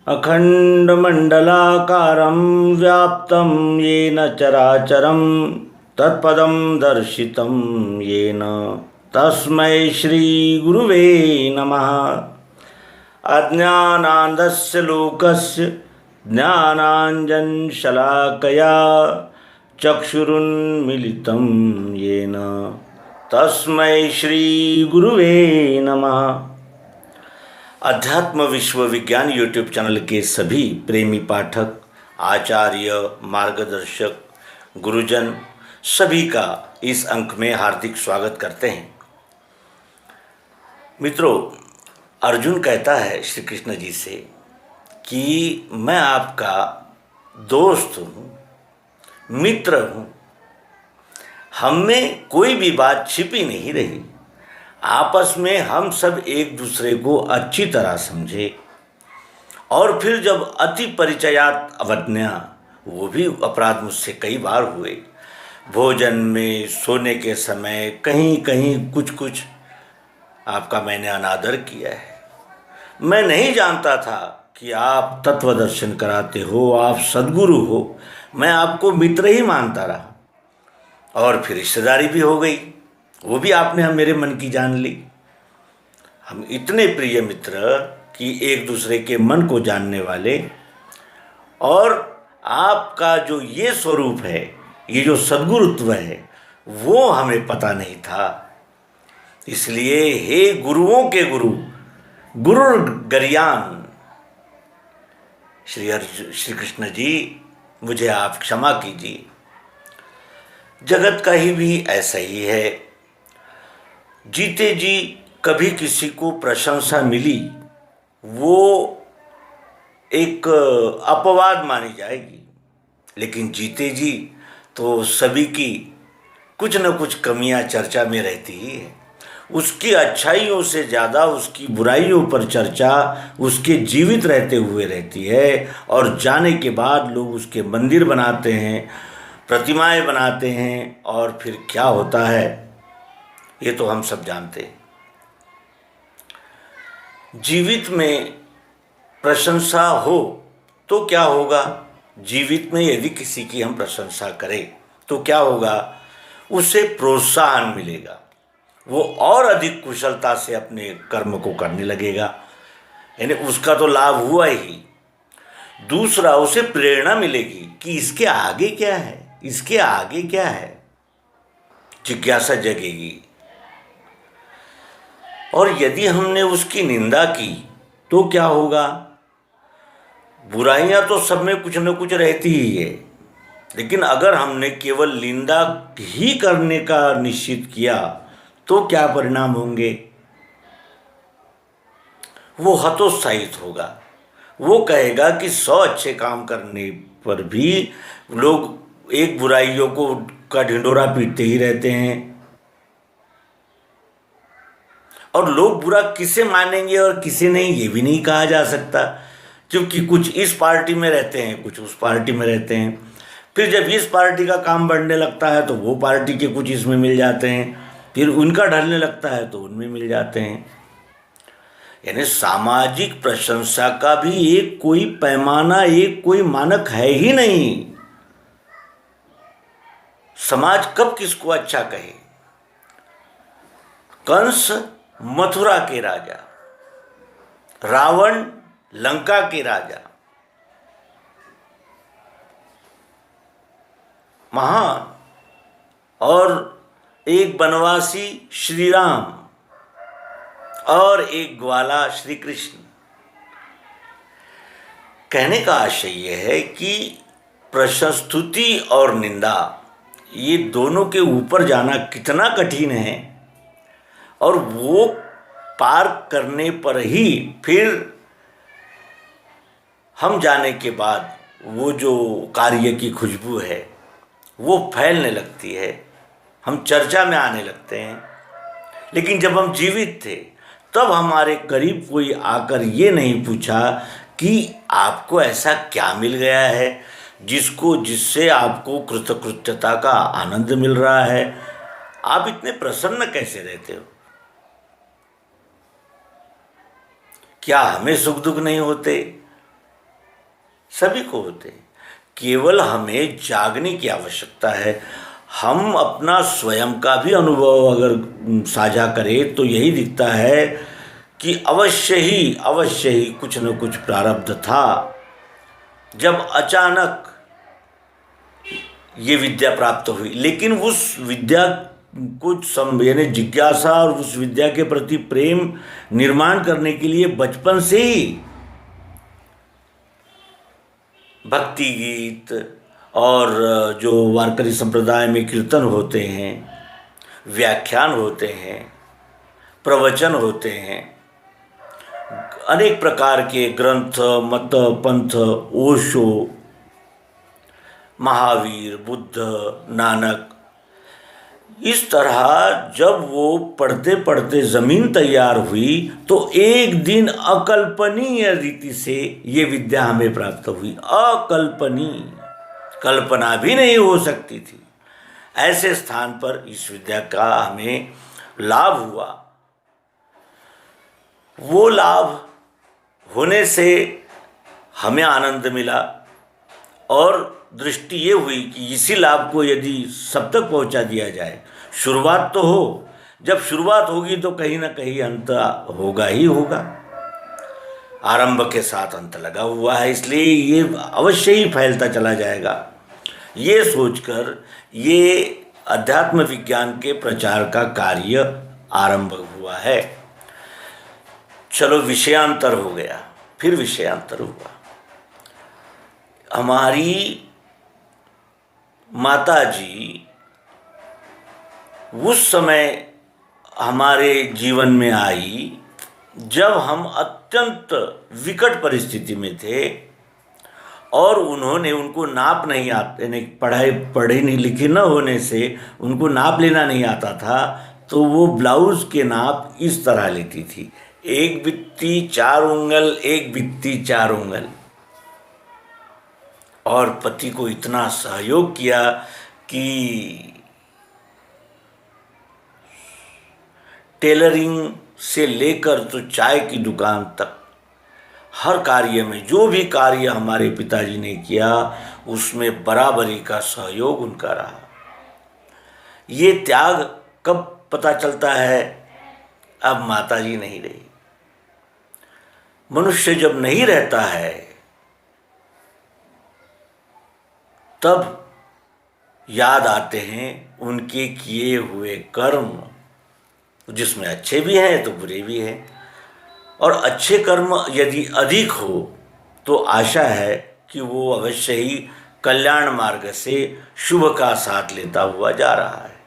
अखण्डमण्डलाकारं व्याप्तं येन चराचरं तत्पदं दर्शितं येन तस्मै श्रीगुरुवे नमः। अज्ञानान्धस्य लोकस्य ज्ञानाञ्जनशलाकया चक्षुरुन्मीलितं येन तस्मै श्रीगुरुवे नमः। अध्यात्म विश्व विज्ञान यूट्यूब चैनल के सभी प्रेमी पाठक, आचार्य, मार्गदर्शक, गुरुजन सभी का इस अंक में हार्दिक स्वागत करते हैं। मित्रों, अर्जुन कहता है श्री कृष्ण जी से कि मैं आपका दोस्त हूँ, मित्र हूँ, हम में कोई भी बात छिपी नहीं रही। आपस में हम सब एक दूसरे को अच्छी तरह समझे और फिर जब अति परिचयात अवज्ञा, वो भी अपराध मुझसे कई बार हुए। भोजन में, सोने के समय, कहीं कहीं कुछ कुछ आपका मैंने अनादर किया है। मैं नहीं जानता था कि आप तत्वदर्शन कराते हो, आप सद्गुरु हो। मैं आपको मित्र ही मानता रहा और फिर रिश्तेदारी भी हो गई, वो भी आपने मेरे मन की जान ली। हम इतने प्रिय मित्र कि एक दूसरे के मन को जानने वाले, और आपका जो ये स्वरूप है, ये जो सद्गुरुत्व है, वो हमें पता नहीं था। इसलिए हे गुरुओं के गुरु, गुरुर्गरीयान श्री कृष्ण जी, मुझे आप क्षमा कीजिए। जगत का ही भी ऐसा ही है। जीते जी कभी किसी को प्रशंसा मिली, वो एक अपवाद मानी जाएगी, लेकिन जीते जी तो सभी की कुछ न कुछ कमियां चर्चा में रहती ही है। उसकी अच्छाइयों से ज़्यादा उसकी बुराइयों पर चर्चा उसके जीवित रहते हुए रहती है, और जाने के बाद लोग उसके मंदिर बनाते हैं, प्रतिमाएं बनाते हैं, और फिर क्या होता है ये तो हम सब जानते हैं। जीवित में प्रशंसा हो तो क्या होगा? जीवित में यदि किसी की हम प्रशंसा करें तो क्या होगा? उसे प्रोत्साहन मिलेगा, वो और अधिक कुशलता से अपने कर्म को करने लगेगा, यानी उसका तो लाभ हुआ ही। दूसरा, उसे प्रेरणा मिलेगी कि इसके आगे क्या है, इसके आगे क्या है, जिज्ञासा जगेगी। और यदि हमने उसकी निंदा की तो क्या होगा? बुराइयां तो सब में कुछ न कुछ रहती ही है, लेकिन अगर हमने केवल निंदा ही करने का निश्चित किया तो क्या परिणाम होंगे? वो हतोत्साहित होगा। वो कहेगा कि 100 अच्छे काम करने पर भी लोग एक बुराइयों को का ढिंढोरा पीटते ही रहते हैं। और लोग बुरा किसे मानेंगे और किसे नहीं, ये भी नहीं कहा जा सकता, क्योंकि कुछ इस पार्टी में रहते हैं, कुछ उस पार्टी में रहते हैं। फिर जब इस पार्टी का काम बढ़ने लगता है तो वो पार्टी के कुछ इसमें मिल जाते हैं, फिर उनका ढलने लगता है तो उनमें मिल जाते हैं। यानी सामाजिक प्रशंसा का भी एक कोई पैमाना, एक कोई मानक है ही नहीं। समाज कब किसको अच्छा कहे? कंस मथुरा के राजा, रावण लंका के राजा, महान, और एक बनवासी श्री राम और एक ग्वाला श्री कृष्ण। कहने का आशय यह है कि प्रशंस्तुति और निंदा, ये दोनों के ऊपर जाना कितना कठिन है, और वो पार करने पर ही फिर हम जाने के बाद वो जो कार्य की खुशबू है वो फैलने लगती है, हम चर्चा में आने लगते हैं। लेकिन जब हम जीवित थे तब हमारे करीब कोई आकर ये नहीं पूछा कि आपको ऐसा क्या मिल गया है जिससे आपको कृतकृत्यता का आनंद मिल रहा है, आप इतने प्रसन्न कैसे रहते हो? क्या हमें सुख दुख नहीं होते? सभी को होते हैं, केवल हमें जागने की आवश्यकता है। हम अपना स्वयं का भी अनुभव अगर साझा करें तो यही दिखता है कि अवश्य ही कुछ न कुछ प्रारब्ध था। जब अचानक ये विद्या प्राप्त हुई, लेकिन उस विद्या कुछ यानी जिज्ञासा और उस विद्या के प्रति प्रेम निर्माण करने के लिए बचपन से ही भक्ति गीत और जो वारकरी संप्रदाय में कीर्तन होते हैं, व्याख्यान होते हैं, प्रवचन होते हैं, अनेक प्रकार के ग्रंथ, मत, पंथ, ओशो, महावीर, बुद्ध, नानक, इस तरह जब वो पढ़ते पढ़ते ज़मीन तैयार हुई तो एक दिन अकल्पनीय रीति से ये विद्या हमें प्राप्त हुई। अकल्पनीय, कल्पना भी नहीं हो सकती थी। ऐसे स्थान पर इस विद्या का हमें लाभ हुआ। वो लाभ होने से हमें आनंद मिला और दृष्टि ये हुई कि इसी लाभ को यदि सब तक पहुंचा दिया जाए, शुरुआत तो हो, जब शुरुआत होगी तो कहीं ना कहीं अंत होगा ही होगा। आरंभ के साथ अंत लगा हुआ है, इसलिए ये अवश्य ही फैलता चला जाएगा। ये सोचकर ये अध्यात्म विज्ञान के प्रचार का कार्य आरंभ हुआ है। चलो, विषयांतर हो गया, फिर विषयांतर हुआ। हमारी माता जी उस समय हमारे जीवन में आई जब हम अत्यंत विकट परिस्थिति में थे और उनको नाप नहीं आते, नहीं पढ़े नहीं लिखे न होने से उनको नाप लेना नहीं आता था, तो वो ब्लाउज़ के नाप इस तरह लेती थी, 1 बित्ती 4 उंगल, 1 बित्ती 4 उंगल। और पति को इतना सहयोग किया कि टेलरिंग से लेकर तो चाय की दुकान तक हर कार्य में, जो भी कार्य हमारे पिताजी ने किया उसमें बराबरी का सहयोग उनका रहा। ये त्याग कब पता चलता है? अब माताजी नहीं रही। मनुष्य जब नहीं रहता है तब याद आते हैं उनके किए हुए कर्म, जिसमें अच्छे भी हैं तो बुरे भी हैं। और अच्छे कर्म यदि अधिक हो तो आशा है कि वो अवश्य ही कल्याण मार्ग से शुभ का साथ लेता हुआ जा रहा है।